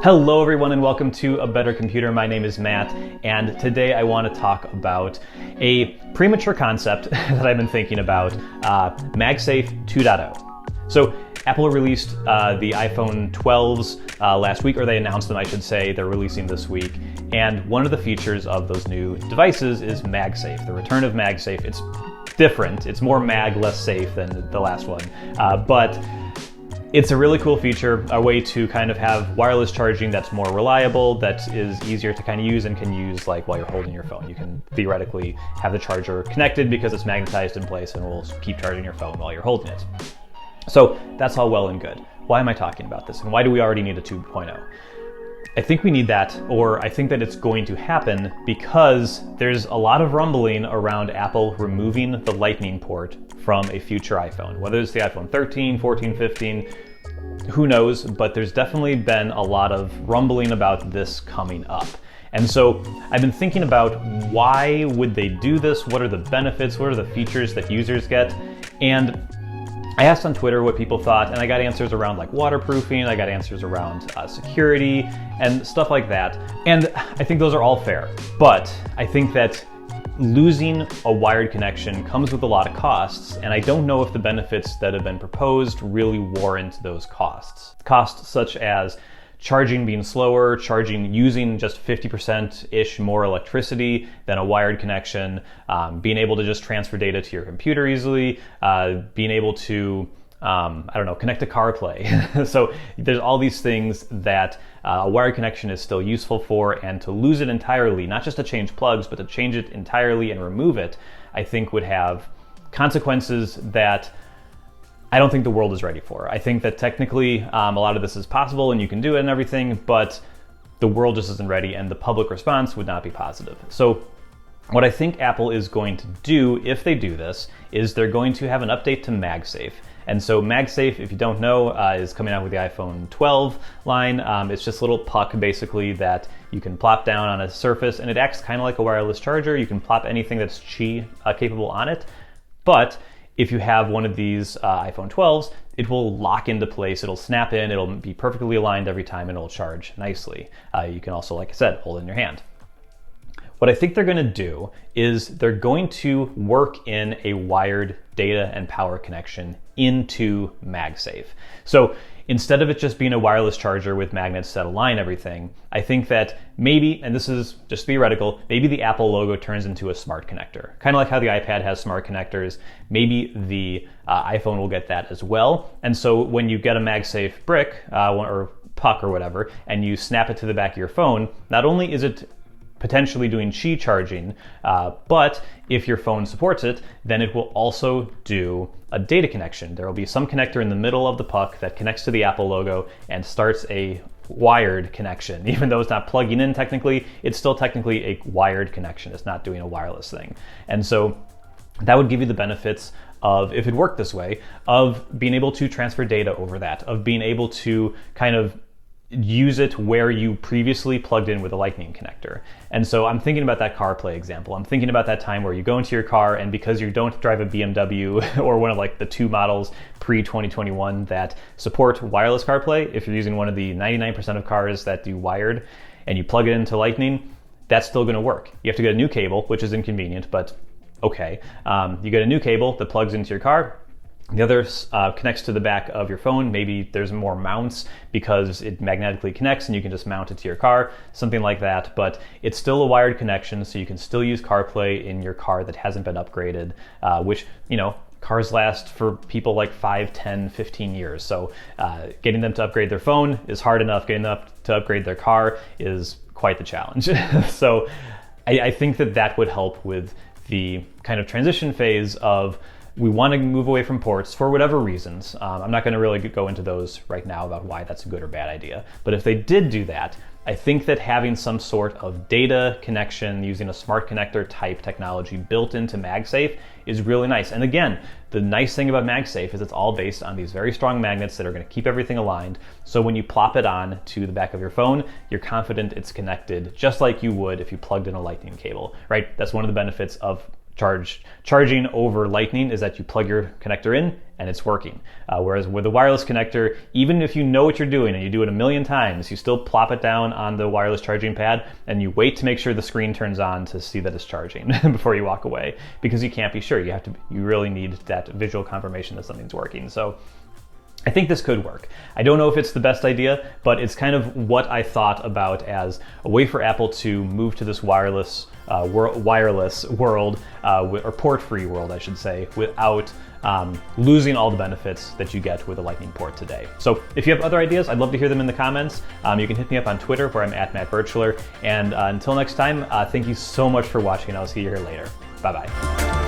Hello everyone and welcome to A Better Computer. My name is Matt and today I want to talk about a premature concept that I've been thinking about, MagSafe 2.0. So Apple released the iPhone 12s last week, or they announced them I should say, they're releasing this week. And one of the features of those new devices is MagSafe, the return of MagSafe. It's different, it's more mag, less safe than the last one, but it's a really cool feature, a way to kind of have wireless charging that's more reliable, that is easier to kind of use and can use like while you're holding your phone. You can theoretically have the charger connected because it's magnetized in place and will keep charging your phone while you're holding it. So that's all well and good. Why am I talking about this and why do we already need a 2.0? I think we need that, or I think that it's going to happen because there's a lot of rumbling around Apple removing the Lightning port from a future iPhone, whether it's the iPhone 13, 14, 15, who knows, but there's definitely been a lot of rumbling about this coming up. And so I've been thinking about why would they do this? What are the benefits? What are the features that users get? And I asked on Twitter what people thought, and I got answers around like waterproofing, I got answers around security and stuff like that. And I think those are all fair, but I think that losing a wired connection comes with a lot of costs, and I don't know if the benefits that have been proposed really warrant those costs. Costs such as charging being slower, charging using just 50%-ish more electricity than a wired connection, being able to just transfer data to your computer easily, being able to, connect to CarPlay. So there's all these things that a wired connection is still useful for, and to lose it entirely, not just to change plugs, but to change it entirely and remove it, I think would have consequences that I don't think the world is ready for. I think that technically a lot of this is possible and you can do it and everything, but the world just isn't ready and the public response would not be positive. So what I think Apple is going to do if they do this is they're going to have an update to MagSafe. And so MagSafe, if you don't know, is coming out with the iPhone 12 line. It's just a little puck basically that you can plop down on a surface and it acts kind of like a wireless charger. You can plop anything that's Qi capable on it, but if you have one of these iPhone 12s, it will lock into place, it'll snap in, it'll be perfectly aligned every time and it'll charge nicely. You can also, like I said, hold it in your hand. What I think they're gonna do is they're going to work in a wired data and power connection into MagSafe. So instead of it just being a wireless charger with magnets that align everything, I think that maybe, and this is just theoretical, maybe the Apple logo turns into a smart connector. Kind of like how the iPad has smart connectors, maybe the iPhone will get that as well. And so when you get a MagSafe brick or puck or whatever, and you snap it to the back of your phone, not only is it potentially doing Qi charging, but if your phone supports it, then it will also do a data connection. There will be some connector in the middle of the puck that connects to the Apple logo and starts a wired connection. Even though it's not plugging in technically, it's still technically a wired connection. It's not doing a wireless thing. And so that would give you the benefits of, if it worked this way, of being able to transfer data over that, of being able to kind of use it where you previously plugged in with a Lightning connector. And so I'm thinking about that CarPlay example. I'm thinking about that time where you go into your car and because you don't drive a BMW or one of like the two models pre-2021 that support wireless CarPlay, if you're using one of the 99% of cars that do wired and you plug it into Lightning, that's still gonna work. You have to get a new cable, which is inconvenient, but okay. You get a new cable that plugs into your car. The other connects to the back of your phone. Maybe there's more mounts because it magnetically connects and you can just mount it to your car, something like that. But it's still a wired connection, so you can still use CarPlay in your car that hasn't been upgraded, which, you know, cars last for people like 5, 10, 15 years. So getting them to upgrade their phone is hard enough. Getting them to upgrade their car is quite the challenge. So I think that that would help with the kind of transition phase of, we want to move away from ports for whatever reasons. I'm not going to really go into those right now about why that's a good or bad idea. But if they did do that, I think that having some sort of data connection using a smart connector type technology built into MagSafe is really nice. And again, the nice thing about MagSafe is it's all based on these very strong magnets that are going to keep everything aligned. So when you plop it on to the back of your phone, you're confident it's connected just like you would if you plugged in a Lightning cable, right? That's one of the benefits of charging over Lightning, is that you plug your connector in and it's working. Whereas with the wireless connector, even if you know what you're doing and you do it a million times, you still plop it down on the wireless charging pad and you wait to make sure the screen turns on to see that it's charging before you walk away, because you can't be sure. You really need that visual confirmation that something's working. So I think this could work. I don't know if it's the best idea, but it's kind of what I thought about as a way for Apple to move to this wireless world, or port-free world, I should say, without losing all the benefits that you get with a Lightning port today. So if you have other ideas, I'd love to hear them in the comments. You can hit me up on Twitter, where I'm at Matt Birchler. And until next time, thank you so much for watching. I'll see you here later. Bye-bye.